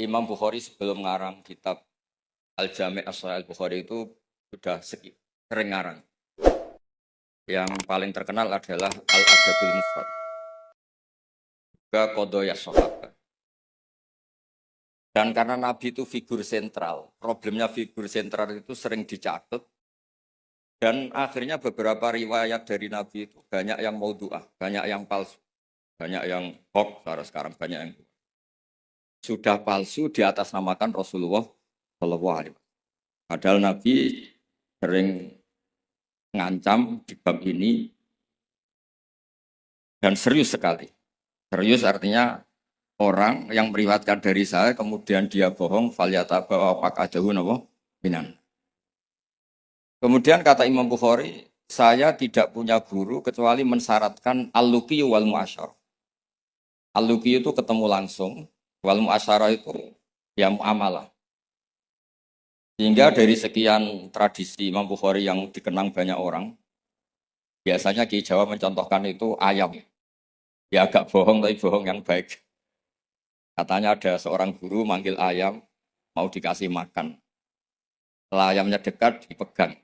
Imam Bukhari sebelum ngarang kitab Al-Jami' As-Sahih Al-Bukhari itu sudah sering ngarang. Yang paling terkenal adalah Al-Adabul Mufrad, juga Qadaya Sahabat. Dan karena Nabi itu figur sentral, problemnya figur sentral itu sering dicatat, dan akhirnya beberapa riwayat dari Nabi itu banyak yang maudhu'ah, banyak yang palsu, banyak yang hoax, sekarang banyak yang sudah palsu di atas namakan Rasulullah Shallallahu Alaihi Wasallam. Padahal Nabi sering ngancam di bab ini dan serius sekali. Serius artinya orang yang meriwayatkan dari saya kemudian dia bohong falyataba wa faqadahu napa minan. Kemudian kata Imam Bukhari, saya tidak punya guru kecuali mensyaratkan al-luqi wal mu'asyarah. Al-luqi itu ketemu langsung, wal mu'asyarah itu ya muamalah. Sehingga dari sekian tradisi Imam Bukhari yang dikenang banyak orang, biasanya Ki Jawa mencontohkan itu ayam. Ya agak bohong tapi bohong yang baik. Katanya ada seorang guru manggil ayam, mau dikasih makan. Setelah ayamnya dekat, dipegang.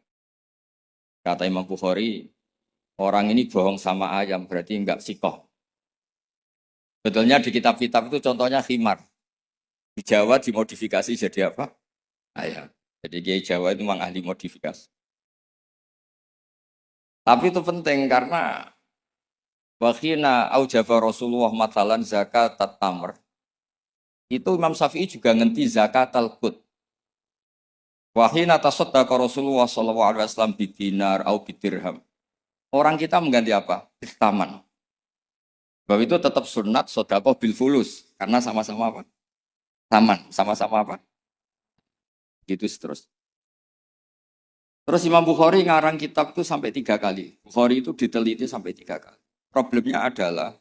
Kata Imam Bukhari, orang ini bohong sama ayam, berarti enggak sikoh. Betulnya di kitab-kitab itu contohnya khimar. Di Jawa dimodifikasi jadi apa? Ayam. Jadi Kiai Jawa itu memang ahli modifikasi. Tapi itu penting karena wakhina aujaba Rasulullah matalan zakat tamr. Itu Imam Syafi'i juga ngenti zakat al-qut. Wahina tasaddaqa Rasulullah sallallahu alaihi wasallam bidinar au bidirham. Orang kita mengganti apa? Taman. Bahwa itu tetap sunat sedekah bil fulus karena sama-sama apa? Taman, sama-sama apa? Gitu terus. Terus Imam Bukhari ngarang kitab itu sampai 3 kali. Bukhari itu diteliti sampai 3 kali. Problemnya adalah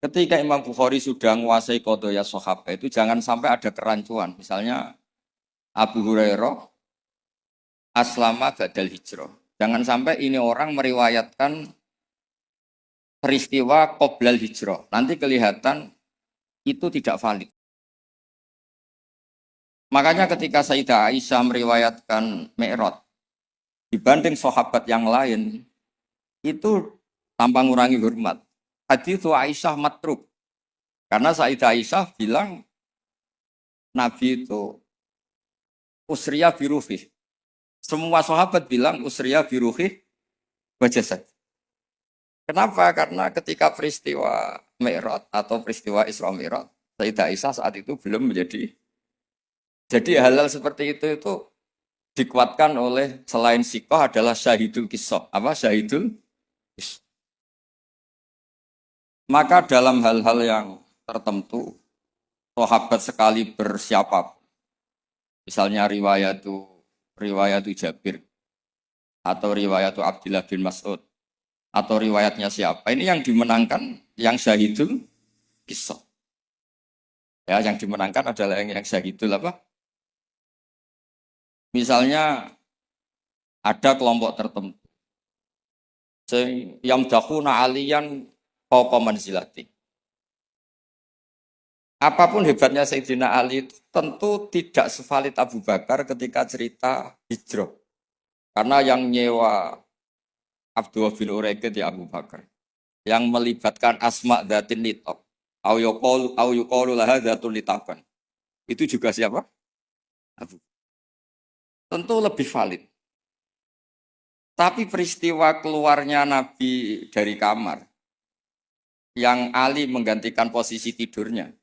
ketika Imam Bukhari sudah menguasai qadaya sahabat itu jangan sampai ada kerancuan. Misalnya Abu Hurairah aslama badal hijrah. Jangan sampai ini orang meriwayatkan peristiwa qoblal hijrah. Nanti kelihatan itu tidak valid. Makanya ketika Sayyidah Aisyah meriwayatkan Mi'raj dibanding sahabat yang lain itu tanpa ngurangi hormat. Hadits Aisyah matruk. Karena Sayyidah Aisyah bilang Nabi itu usriya biruhih. Semua sahabat bilang usriya biruhih wajasad. Kenapa? Karena ketika peristiwa Mi'raj atau peristiwa Isra Mi'raj, Sayyidah Aisyah saat itu belum menjadi. Jadi hal-hal seperti itu dikuatkan oleh selain sikoh adalah syahidul kisah. Apa syahidul kisah? Maka dalam hal-hal yang tertentu, sahabat sekali bersiapa. Misalnya riwayat Jabir atau riwayat Abdullah bin Mas'ud atau riwayatnya siapa. Ini yang dimenangkan yang syahidul kisah. Ya, yang dimenangkan adalah yang syahidul apa? Misalnya ada kelompok tertentu yang dakhuna aliyan fauqa manzilati. Apapun hebatnya Sayyidina Ali itu tentu tidak sevalid Abu Bakar ketika cerita hijrah. Karena yang nyewa Abdullah bin Uraiqid ya Abu Bakar. Yang melibatkan asma dzatin litab. Au yuqalu laha dzatun litaban. Itu juga siapa? Abu. Tentu lebih valid. Tapi peristiwa keluarnya Nabi dari kamar yang Ali menggantikan posisi tidurnya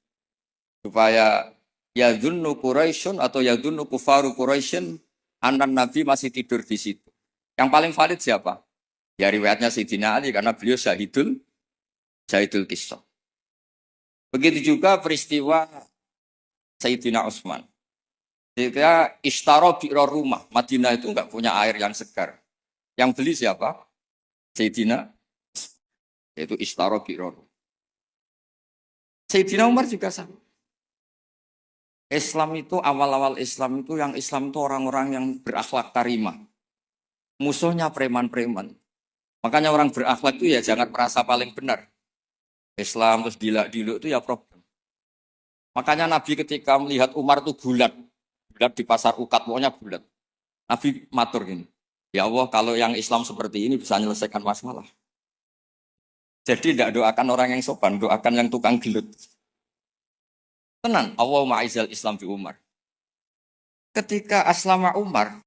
supaya yadhunnu Quraisyun atau yadhunnu kufaru Quraisyun anak Nabi masih tidur di situ. Yang paling valid siapa? Ya riwayatnya Sayyidina Ali karena beliau syahidul kisah. Begitu juga peristiwa Sayyidina Utsman. Ketika ishtaro bi'ra rumah, Madinah itu enggak punya air yang segar. Yang beli siapa? Sayyidina, yaitu ishtaro bi'ra rumah. Sayyidina Umar juga sama. Islam itu, awal-awal Islam itu, yang Islam itu orang-orang yang berakhlak karimah. Musuhnya preman-preman. Makanya orang berakhlak itu ya jangan merasa paling benar. Islam terus dilak-diluk itu ya problem. Makanya Nabi ketika melihat Umar itu bulat, bulat di pasar Ukat, pokoknya bulat. Nabi matur gini, ya Allah kalau yang Islam seperti ini bisa menyelesaikan masalah. Jadi tidak doakan orang yang sopan, doakan yang tukang gelut. Tenan, Allah ma'izal Islam fi Umar. Ketika aslama Umar,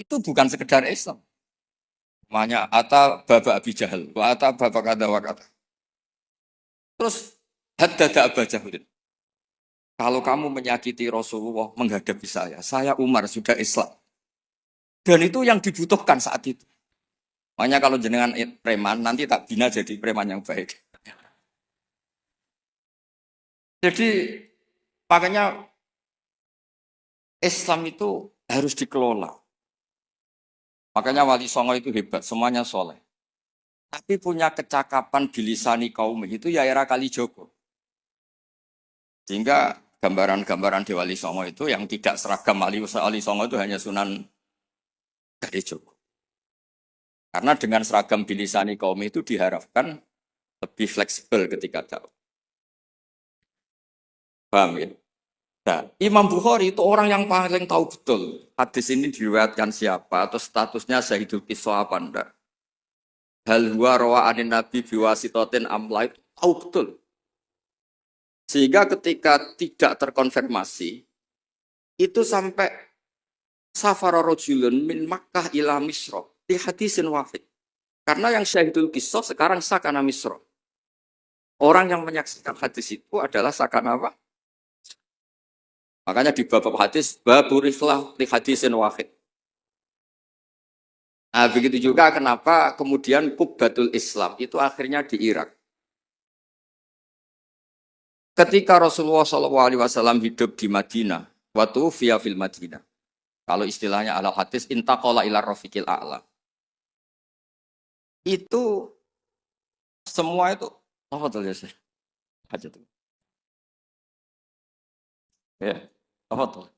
itu bukan sekedar Islam. Namanya Ata Baba Abi Jahal, wa Ata Baba Kata wa Kata. Terus, haddada Aba Jahal. Kalau kamu menyakiti Rasulullah menghadapi saya Umar sudah Islam. Dan itu yang dibutuhkan saat itu. Makanya kalau jenengan preman, nanti tak bina jadi preman yang baik. Jadi, makanya Islam itu harus dikelola. Makanya Wali Songo itu hebat, semuanya soleh. Tapi punya kecakapan bilisani kaum itu ya era Kalijogo. Sehingga gambaran-gambaran di Wali Songo itu yang tidak seragam Wali Songo itu hanya Sunan Kalijogo. Karena dengan seragam bilisani kaum itu diharapkan lebih fleksibel ketika tahu. Paham ya? Nah, Imam Bukhari itu orang yang paling tahu betul hadis ini diriwayatkan siapa atau statusnya Syahidul Qisah apa enggak. Hal huwa rawa'anin Nabi biwasitotin amla itu tahu betul. Sehingga ketika tidak terkonfirmasi, itu sampai safara rajulun min Makkah ila Misra di hadisin wafid. Karena yang Syahidul Qisah sekarang sakana Misra. Orang yang menyaksikan hadis itu adalah sakana apa? Makanya di bab hadis, baburiflah li hadisin wahid. Nah, begitu juga kenapa kemudian Qubbatul Islam itu akhirnya di Irak. Ketika Rasulullah SAW hidup di Madinah, waktu via fil Madinah. Kalau istilahnya ala hadis, intaqala ila rafiqil a'la. Itu semua itu, apa tuh ya sih? Hajat. Ya, apa tuh?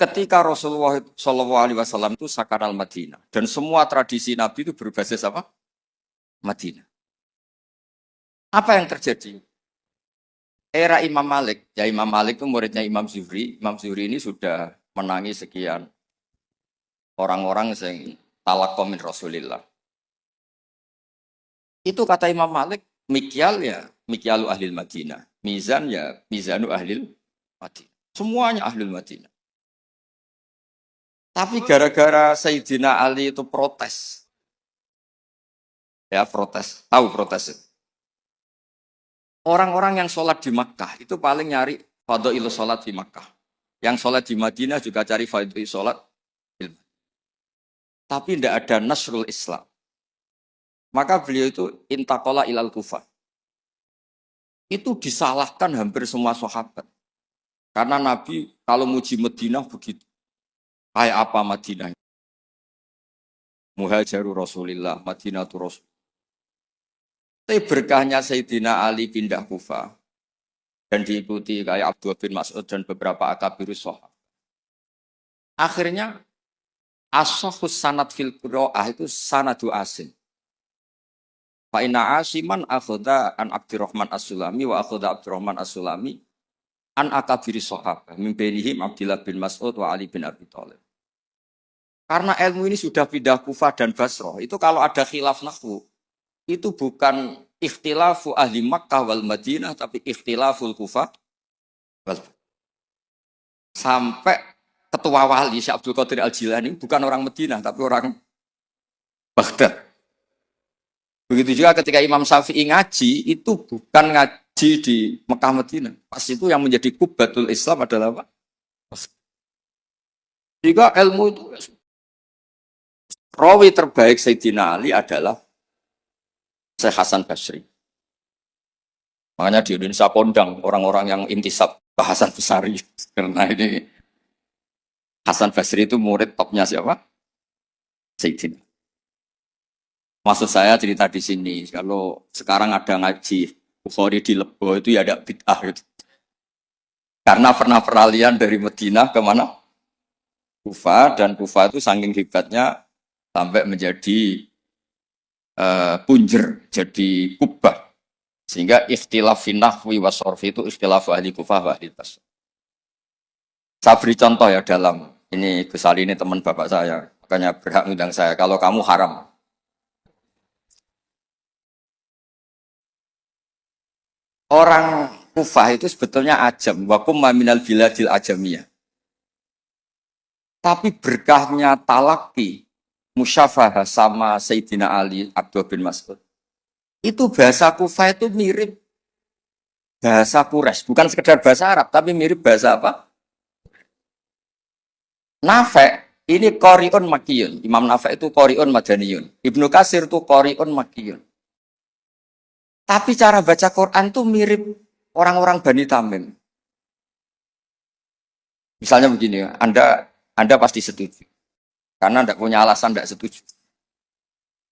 Ketika Rasulullah SAW itu sakaral Madinah dan semua tradisi Nabi itu berbasis apa? Madinah. Apa yang terjadi? Era Imam Malik, ya Imam Malik itu muridnya Imam Zuhri. Imam Zuhri ini sudah menangi sekian orang-orang yang talaqqo min Rasulillah. Itu kata Imam Malik, mikyal ya mikyalu ahlil Madinah, mizan ya mizanu ahlil Madinah. Semuanya ahlul Madinah. Tapi gara-gara Sayyidina Ali itu protes. Ya protes, tahu protes itu. Orang-orang yang sholat di Makkah itu paling nyari fadhailu sholat di Makkah. Yang sholat di Madinah juga cari fadhailu sholat. Tapi tidak ada nasrul Islam. Maka beliau itu intaqala ilal Kufah. Itu disalahkan hampir semua sahabat. Karena Nabi kalau muji Madinah begitu. Kayak apa Madinah? Muhajiru Rasulillah, Madinatu Rasul. Tapi berkahnya Sayyidina Ali pindah Kufah dan diikuti kayak Abdullah bin Mas'ud dan beberapa akabirus sahabat. Akhirnya as-sahhus sanad fil qiraah itu sanadu asim. Fa inna asiman akhadha an Abdurrahman As-Sulami wa akhadha Abdurrahman As-Sulami an akabiris sahabat min bainihim Abdullah bin Mas'ud wa Ali bin Abi Thalib. Karena ilmu ini sudah pindah Kufah dan Basrah, itu kalau ada khilaf nahwu, itu bukan ikhtilafu ahli Makkah wal Madinah, tapi ikhtilaful Kufah wal. Sampai ketua wali Syekh Abdul Qadir Al-Jilani bukan orang Madinah, tapi orang Baghdad. Begitu juga ketika Imam Syafi'i ngaji, itu bukan ngaji di Mekah Madinah. Pas itu yang menjadi Qubbatul Islam adalah apa? Jika ilmu itu rawi terbaik Sayyidina Ali adalah Syekh Hasan Basri. Makanya di Indonesia kondang orang-orang yang intisab ke Hasan Basri. Karena ini Hasan Basri itu murid topnya siapa? Sayyidina. Maksud saya cerita di sini, kalau sekarang ada ngaji Bukhari di Lebo itu ya ada bid'ah gitu. Karena pernah peralihan dari Madinah ke mana? Kufa, dan Kufa itu saking hebatnya sampai menjadi punjer, jadi kubah. Sehingga ikhtilaf fi nahwi wa sorfi itu ikhtilaf ahli Kufah wa ahli tasawuf. Saya beri contoh ya dalam ini Gus Ali ini teman bapak saya, makanya berhak undang saya. Kalau kamu haram, orang Kufah itu sebetulnya ajam, wakum minal biladil ajamiyah. Tapi berkahnya talaki, musyafahah sama Sayyidina Ali Abdul bin Mas'ud. Itu bahasa Kufah itu mirip bahasa Quraisy, bukan sekedar bahasa Arab, tapi mirip bahasa apa? Nafe' ini Qori'un Makiyun. Imam Nafe' itu Qori'un Madaniyun. Ibnu Katsir itu Qori'un Makiyun. Tapi cara baca Quran itu mirip orang-orang Bani Tamim. Misalnya begini, Anda pasti setuju. Karena tidak punya alasan tidak setuju.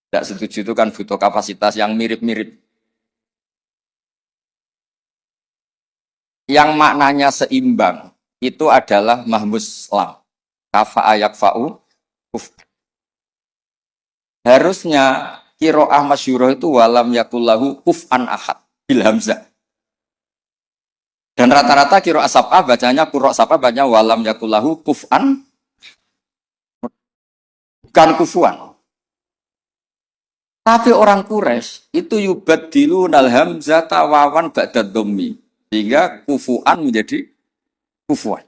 Tidak setuju itu kan butuh kapasitas yang mirip-mirip. Yang maknanya seimbang itu adalah mahmus lam. Kafa ayak fa'u kuf. Harusnya kiro'ah masyuroh itu walam yakullahu kuf'an ahad bil hamzah. Dan rata-rata kiro'ah sab'ah bacanya kurok sab'ah bacanya walam yakullahu kuf'an bukan kufuan. Tapi orang Quraisy itu yubaddilu nal hamzah tawawan ba'dad dhammi. Sehingga kufuan menjadi kufuan.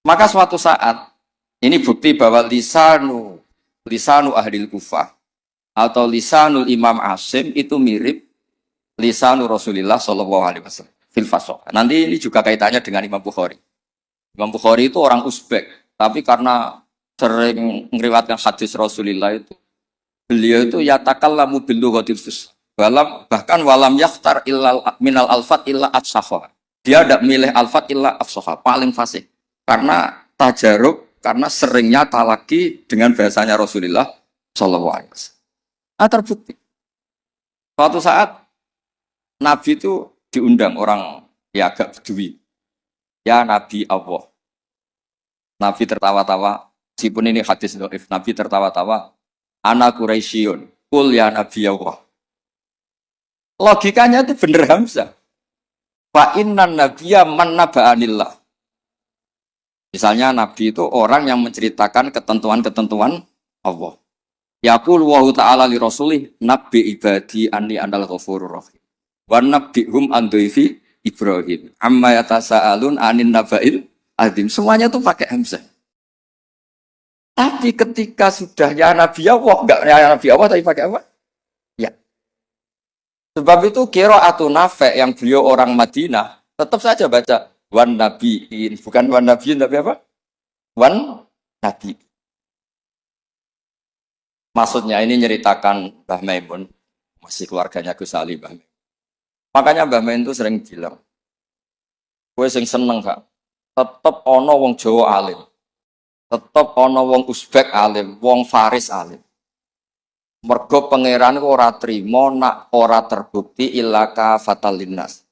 Maka suatu saat, ini bukti bahwa lisanu ahlil Kufah atau lisanul Imam Asim itu mirip lisanu Rasulullah Shallallahu Alaihi Wasallam fil fashoh. Nanti ini juga kaitannya dengan Imam Bukhari. Imam Bukhari itu orang Uzbek, tapi karena sering meriwayatkan hadis Rasulullah itu, beliau itu yatakallamu bil lughatil fusha. Bahkan walam yakhtar illa minal alfat illa afsahha. Dia tidak milih alfat illa afsahha, paling fasih. Karena tajarub, karena seringnya talaki dengan bahasanya Rasulullah Shallallahu Alaihi Wasallam. Terbukti. Suatu saat Nabi itu diundang orang ya agak bedui. Ya Nabi Allah. Nabi tertawa-tawa. Meskipun ini hadis dhaif, Nabi tertawa-tawa. Ana Quraisyun. Kul ya Nabi Allah. Logikanya itu bener Hamzah. Fa innan nabiyya man naba'anillah. Misalnya Nabi itu orang yang menceritakan ketentuan-ketentuan Allah. Yaqul wa ta'ala li rasulih nabbi ibadi anni anal ghafurur rahim. Wa nabbihum an dhaifi Ibrahim. Amma yatasaalun anin naba'il azim. Semuanya itu pakai hamzah. Tapi ketika sudah ya Nabi Allah, enggak ya Nabi Allah tapi pakai apa? Ya. Sebab itu qiraatun Nafi' yang beliau orang Madinah tetap saja baca wan nabiin, bukan wan nabiin tapi apa? Wan nabi. Maksudnya ini nyeritakan Mbah Maimun, masih keluarganya Gus Ali Mbah Maimun. Makanya Mbah Maimun itu sering bilang, gue sing seneng Kak, tetep ono wong Jawa alim, tetep ono wong Uzbek alim, wong Faris alim. Mergo pangeran ora trimo nak ora terbukti ilaka fatalinas.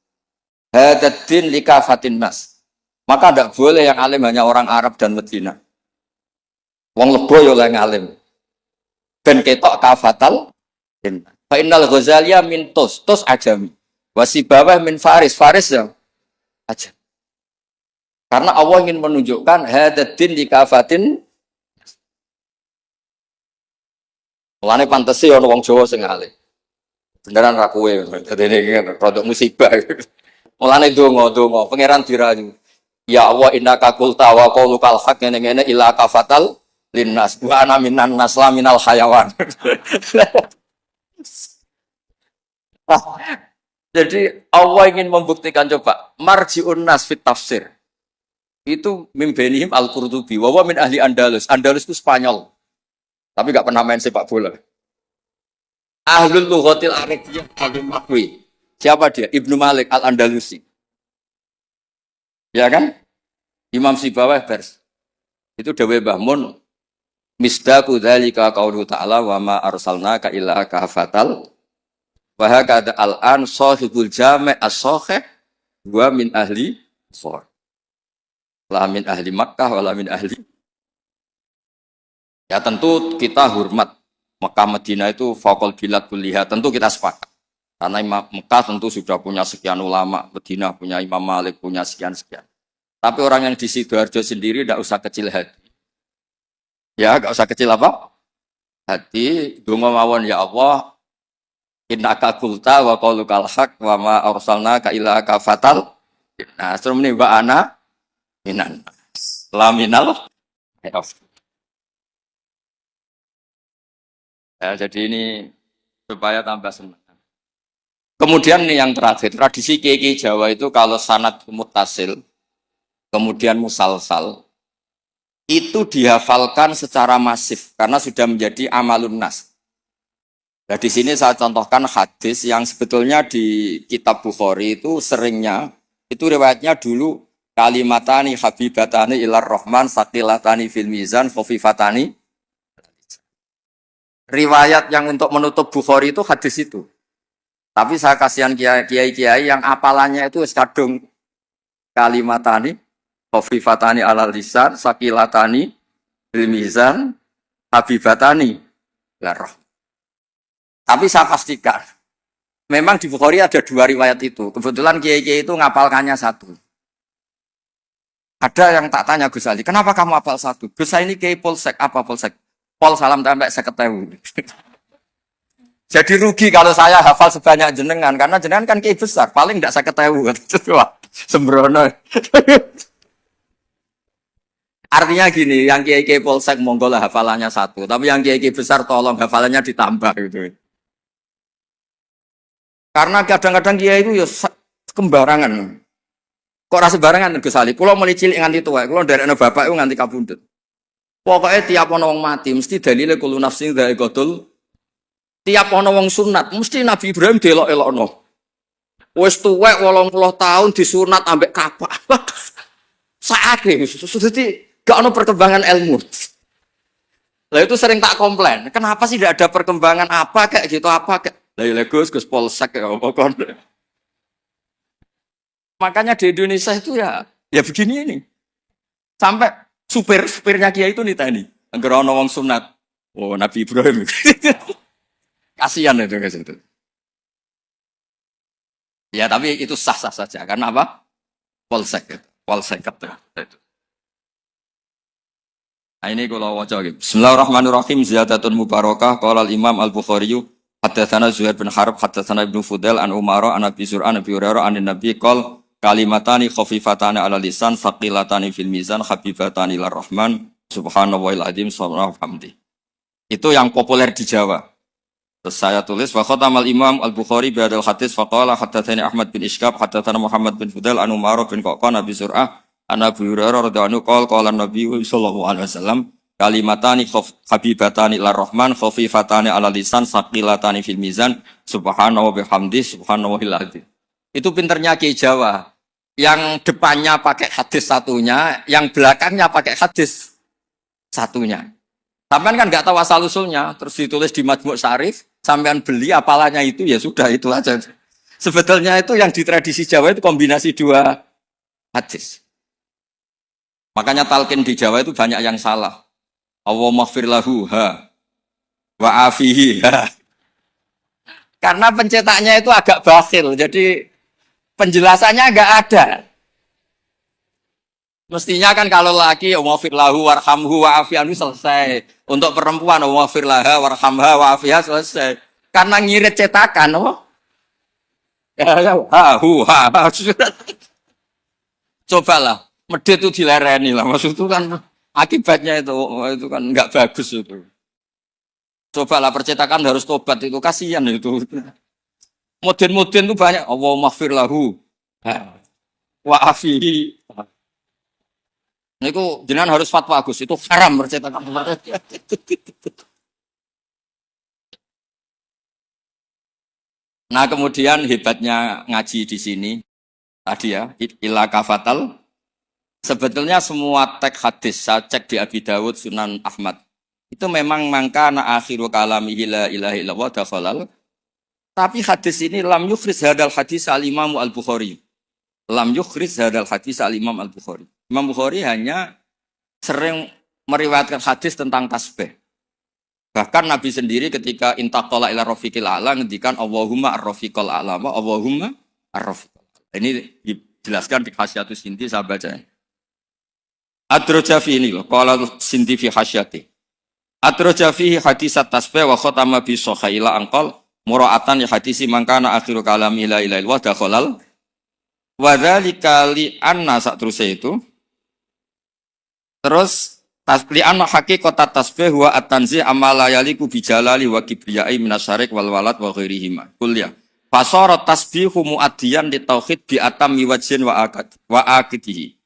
Hadaddin likafatin nas. Maka tidak boleh yang alim hanya orang Arab dan Medina. Wong lebo yo yang alim. Ben ketok kafatal. Fa innal Ghazaliya min tus ajami. Wasibawah min Faris ya aja. Karena Allah ingin menunjukkan hadaddin likafatin. Mulane pantese ana wong Jawa sing alim. Beneran ra kowe. Dadi iki rodok musibah. Mulane donga pangeran dirayu. Ya Allah innaka qulta wa qaulukal haq ngene-ngene ila kafatal linnas wa ana minan nasla minal hayawan. Jadi Allah ingin membuktikan coba marji'un nas fit tafsir. Itu mimbenihim al-Qurtubi wa min ahli Andalus. Andalus itu Spanyol. Tapi enggak pernah main sepak bola. Ahlul lughatil arabiyyah al-Makwi. Siapa dia? Ibnu Malik Al-Andalusi. Ya kan? Imam Sibawah pers. Itu dawe Mbah Mun. Misdaqu dzalika qaulu ta'ala wa ma arsalnaka illa kafatal. Wa hakada al-an sahibul jami' as-sahih wa min ahli shor. La min ahli Makkah wala min ahli. Ya tentu kita hormat Mekah Madinah itu faqul bilad kulliha. Tentu kita sepakat. Karena Imam Mekah tentu sudah punya sekian ulama, Madinah punya Imam Malik, punya sekian-sekian. Tapi orang yang di Sidoarjo sendiri tidak usah kecil hati. Ya, nggak usah kecil apa? Hati, donga mawon ya Allah, innaka qulta wa qaulukal haq wa ma arsalnaka illa kafatal. Nah, sebelum ini wa ana minan laminal. Ya, jadi ini supaya tambah senang. Kemudian nih yang terakhir, tradisi kiai Jawa itu kalau sanad muttasil, kemudian musalsal, itu dihafalkan secara masif karena sudah menjadi amalun nas. Nah, di sini saya contohkan hadis yang sebetulnya di kitab Bukhari itu seringnya, itu riwayatnya dulu kalimatani habibatani ilar rahman saqilatani fil mizan khofifatani. Riwayat yang untuk menutup Bukhari itu hadis itu. Tapi saya kasihan kiai-kiai yang apalannya itu kadung kalimatani khofifatani alal lisan saqilatani fil mizan habibatani ilar. Tapi saya pastikan, memang di Bukhari ada dua riwayat itu. Kebetulan kiai-kiai itu ngapalkannya satu. Ada yang tak tanya Gus Ali, kenapa kamu hafal satu? Gus ini kiai polsek, apa polsek? Pol salam tempe 50.000. Jadi rugi kalau saya hafal sebanyak jenengan, karena jenengan kan kiai besar, paling tidak 50.000. Wah, sembrono. Artinya gini, yang kiai-kiai polsek monggo lah hafalannya satu, tapi yang kiai-kiai besar tolong hafalannya ditambah gitu. Karena kadang-kadang kiai itu ya kembarangan. Kok rasa barangan Gus Ali? Kulo mulai cilik nganti tua, kulo nderekno bapak itu nganti kabundut. Pokoknya tiap ana wong mati mesti dalile kulo nafsin dha'iqatul. Tiap ana wong sunat mesti Nabi Ibrahim delok-elokno. Wis tuwek 80 tahun disunat ambek kapak. Saake dadi gak ono perkembangan ilmu. Lah itu sering tak komplain. Kenapa sih tidak ada perkembangan apa kayak gitu apa kayak lah ya Gus polsek ya apa kon. Makanya di Indonesia itu ya begini ini. Sampai supirnya Kiai itu nitani. Angger ana wong sunat. Oh, Nabi Ibrahim. Kasihan itu guys itu. Ya tapi itu sah-sah saja. Karena apa? Polsek itu. Polsek itu. Nah ini kalau waca gitu. Bismillahirrahmanirrahim. Ziyadatun mubarakah. Qala al-Imam Al-Bukhari haddatsana Zuhair bin Harb haddatsana Ibnu Fudail an Umar an Abi Zur'an Abi Hurairah an Nabi qol kalimatani khafifatani ala lisan saqilatani fil mizan habibatani lir rahman subhanallahil azim subhanahu hamdi. Itu yang populer di Jawa. Terus saya tulis wa khatamal Imam Al-Bukhari bi hadzal hadis faqala haddatsani Ahmad bin Ishqab haddatsana Muhammad bin Fudail an Umar bin Qaqan Abi Zur'ah an Abi Hurairah radhiyallahu anhu qala Nabi sallallahu alaihi wasallam kalimatani habibatani lir rahman khafifatani ala lisan saqilatani fil mizan subhanahu bihamdi subhanallahil azim. Itu pinternya Kiai Jawa. Yang depannya pakai hadis satunya, yang belakangnya pakai hadis satunya. Sampean kan nggak tahu asal usulnya, terus ditulis di Majmu' Syarif, sampean beli apalannya itu ya sudah itu aja. Sebetulnya itu yang di tradisi Jawa itu kombinasi dua hadis. Makanya talqin di Jawa itu banyak yang salah. Allahumma ighfir lahu wa afihi Karena pencetaknya itu agak bakhil, jadi penjelasannya agak ada. Mestinya kan kalau laki Allahumma ighfir lahu warhamhu wa afihi selesai. Untuk perempuan Allahumma ighfir laha warhamha wa afiha selesai. Karena ngirit cetakan, Cobalah, medit itu dilereni lah. Maksud itu kan akibatnya itu kan nggak bagus itu. Cobalah percetakan harus tobat itu kasihan itu. Modern itu banyak. Allahumma ighfir lahu wa afihi. Niku jenengan harus fatwa Gus, itu haram percetakan. Nah, kemudian hebatnya ngaji di sini tadi ya, ila kafatal. Sebetulnya semua teks hadis saya cek di Abi Dawud, Sunan Ahmad. Itu memang mangkana akhiru kalamihi la ilaha illallah dakhalal. Tapi hadis ini lam yukhriz hadal hadis al-Imam Al-Bukhari. Lam yukhriz hadal hadis al-Imam Al-Bukhari. Imam Bukhari hanya sering meriwayatkan hadis tentang tasbih. Bahkan Nabi sendiri ketika intaqala ila rafiqil a'la ngendikan Allahumma ar-rafiqal a'la, Allahumma ar-rafiqal a'la. Ini dijelaskan di Hasyatus Sinti, saya baca. Ad-Rajafi ini loh, qala Sinti fi hasyati. Ad-Rajafi hadis at-tasbih wa khatama bi sahila angqal mura'atan li hadisi mangkana akhiru kalami la ilaha illallah dakhalal wa dzalika li anna sak terus itu. Terus li anna haqiqat tasbih wa at-tanzih amma la yaliku bi jalali wa kibriyai minasyarik wal walad wa ghairihima. Kuliah. Fasara tasbihu muaddiyan li tauhid bi atammi wajhin wa akidihi.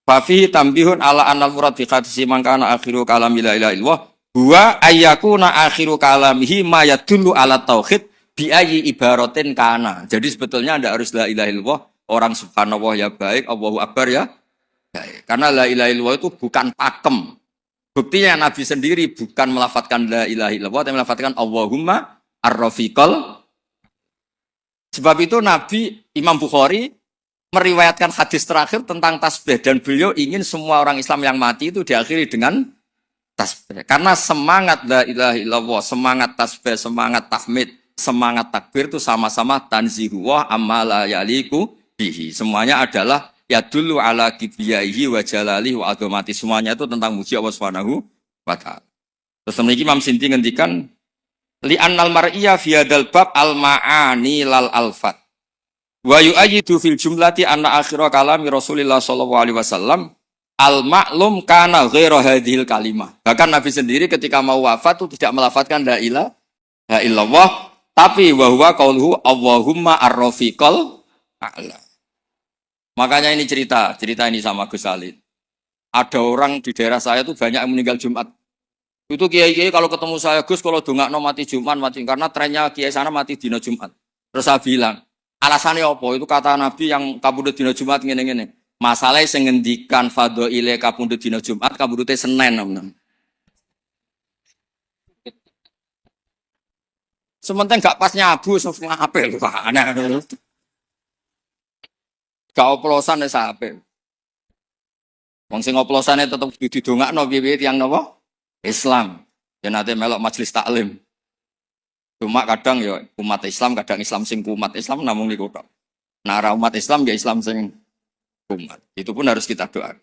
Fa fihi tambihun ala anal murad bi hadisi mangkana akhiru kalami la ilaha illallah huwa ayyakuna akhiru kalamihi ma yadullu ala tauhid bi ayyi ibaratin kana. Jadi sebetulnya Anda harus la ilaha illallah, orang subhanallah ya baik, Allahu akbar ya baik. Karena la ilaha illallah itu bukan pakem. Buktinya Nabi sendiri bukan melafadzkan la ilaha illallah, tapi melafadzkan Allahumma ar-rafiqal. Sebab itu Nabi Imam Bukhari meriwayatkan hadis terakhir tentang tasbih dan beliau ingin semua orang Islam yang mati itu diakhiri dengan tasbih. Karena semangat la ilaha illallah, semangat tasbih, semangat tahmid, semangat takbir itu sama-sama tanzihullah amma la yaliku bihi. Semuanya adalah ya dulu ala kibriyaihi wa jalalihi wa azamati. Semuanya itu tentang muji Allah Subhanahu wa taala. Terus memiliki Imam Sinti ngendikan li annal mar'iyya fi hadzal bab al ma'ani lal alfat. Wa yu'ayyidu fil jumlati anna akhira kalami Rasulillah sallallahu alaihi wasallam al ma'lum kana ghairu hadhil kalimah. Bahkan Nabi sendiri ketika mau wafat itu tidak melafadzkan la ilaha illallah, tapi wa huwa qauluhu Allahumma ar-rafiqal a'la. Makanya ini cerita ini sama Gus Salid. Ada orang di daerah saya itu banyak yang meninggal Jumat. Itu kiai-kiai kalau ketemu saya, Gus kalau dongakno mati Jumat mati, karena trennya kiai sana mati dina Jumat. Terus saya bilang, alasannya apa? Itu kata Nabi yang kabudut dina Jumat ngene-ngene. Masalahnya sing ngendikan fadhaile kabudut dina Jumat, kabudute Senin. Sementing gak pas nyabu semua apel Pak. Gak oplosan wis apik. Wong sing oplosane tetep didongakno piye-piye tiyang napa? Islam. Ya nate melok majelis taklim. Cuma kadang ya umat Islam, kadang Islam sing kumat. Islam namung niku tok. Nah, umat Islam ya Islam sing kumat. Itu pun harus kita doakan.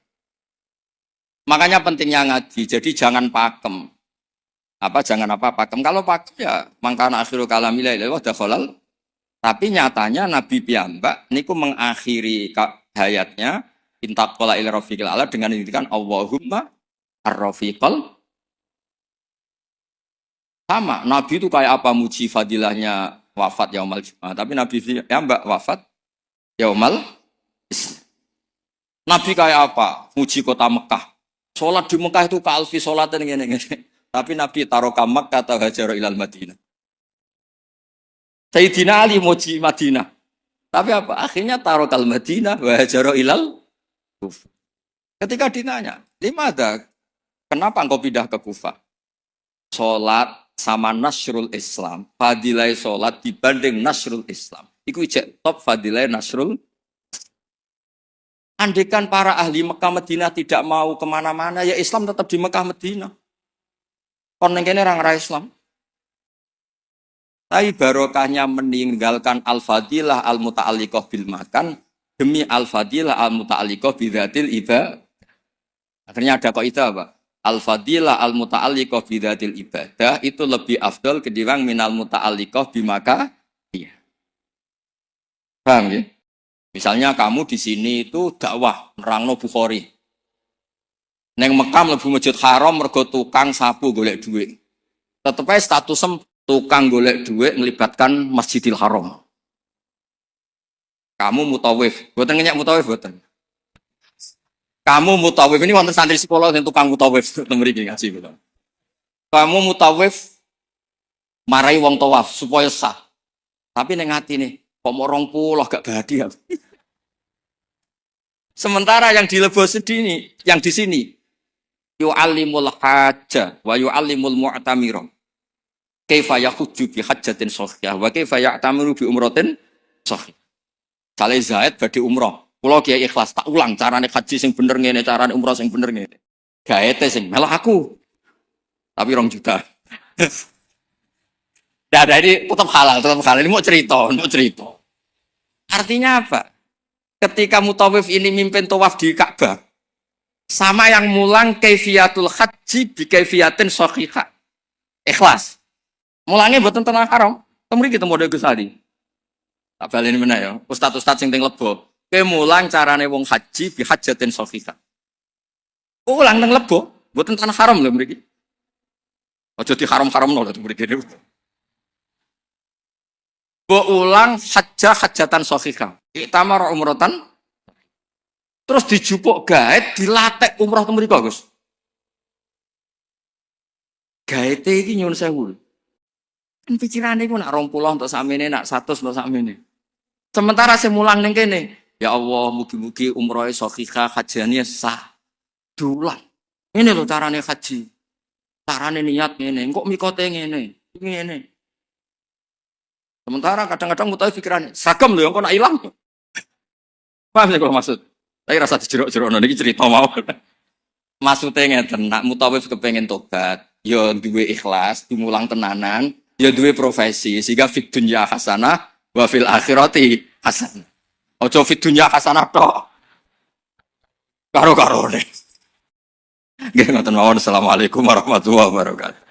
Makanya pentingnya ngaji. Jadi jangan pakem. Jangan pakem. Kalau pakem ya mangkana akhiru kalami la ilaha illallah dakhalal. Tapi nyatanya Nabi piyambak niku mengakhiri hayatnya intaqala ila rafiqil a'la dengan ngendikan Allahumma ar-rafiqal. Sama, Nabi itu kayak apa muji fadilahnya wafat yaumal Jumat. Tapi Nabi piyambak wafat yaumal Islam. Nabi kayak apa? Muji kota Mekah. Sholat di Mekah itu ka'alfi sholatin ngene-ngene. Tapi Nabi taroka Makkah atau hajaro ilal Madinah. Sayyidina Ali muji Madinah. Tapi apa? Akhirnya tarokal Madinah wa hajaro ilal Kufah. Ketika ditanya, "Limada? Kenapa engkau pindah ke Kufah?" Sholat sama nasrul Islam. Fadilah sholat dibanding nasrul Islam. Iku ijek top fadilah nasrul. Andaikan para ahli Mekah Madinah tidak mau kemana-mana, ya Islam tetap di Mekah Madinah. Kon nengkene orang Islam. Tapi barokahnya meninggalkan al-fadilah al-muta'alliqah bil makan demi al-fadilah al-muta'alliqah bidzatil ibadah. Akhirnya ada kaidah apa? Al-fadilah al-muta'alliqah bidzatil ibadah itu lebih afdal ketimbang minal muta'alliqah bimaka. Iya. Paham ya? Misalnya kamu di sini itu dakwah nerangno Bukhari. Neng Mekah mlebu Masjid Haram mergo tukang sapu golek duit. Tetep ae statusem tukang golek duit melibatkan Masjidil Haram. Kamu mutawif, boten ngenyak mutawif boten. Kamu mutawif ini wonten santri sekolah yang tukang mutawif teng mriki ngaji kula. Kamu mutawif marai wong tawaf supaya sah. Tapi ning atine kok mau 20 gak bahagia. Sementara yang dilebos sini, yang di sini yu'allimul hajja wa yu'allimul mu'tamira. Kaifa yahujju bi hajjatin shahihah wa kaifa ya'tamiru bi umratin shahihah. Sale Zaid badhe umrah, Kulo kiai ikhlas tak ulang carane haji sing bener ngene, carane umroh sing bener ngene. Gaete sing melok aku. Tapi 2 juta. Nah, ini tetap halal, tetap halal. Ini mau cerita, mau cerita. Artinya apa? Ketika mutawif ini mimpin tawaf di Ka'bah, sama yang mulang kaifiyatul haji bi kaifiyatin shahihah. Ikhlas. Mulangnya buatan tanah haram. Temri kita model Gus Ali. Tak baleni meneh ya. Ustaz-ustaz sing teng Lebo. Kowe mulang carane wong haji bi hajatin shahihah. Ulang teng Lebo, buatan tanah haram lho mriki. Aja di haram-haramno lho mriki. Bo ulang hajatan shahihah. Iktamar umrotan terus dijupuk gaet dilatek umroh teng mriko, Gus. Gaete iki nyuwun sewu. Kan pikirane iku nak 20 untuk sakmene, nak 100 untuk sakmene. Sementara sing mulang ning kene, ya Allah, mugi-mugi umrohe shahihah, hajane sah. Dulang. Ini lho carane haji. Carane niat ngene, kok mikote ngene. Ngene. Sementara kadang-kadang mutawi pikirannya, seragam lho kok nak ilang. Paham ya kalau maksud? Tapi rasa dijerok-jerokno niki cerita mau. Maksudnya ngeten, nak mutawif kepengen tobat, ya duwe ikhlas, dimulang tenanan, ya duwe profesi, sehingga fid dunya hasanah wa fil akhirati hasanah. Ojo fid dunya hasanah tok. Karo-karone. Nggih ngoten mawon. Assalamualaikum warahmatullahi wabarakatuh.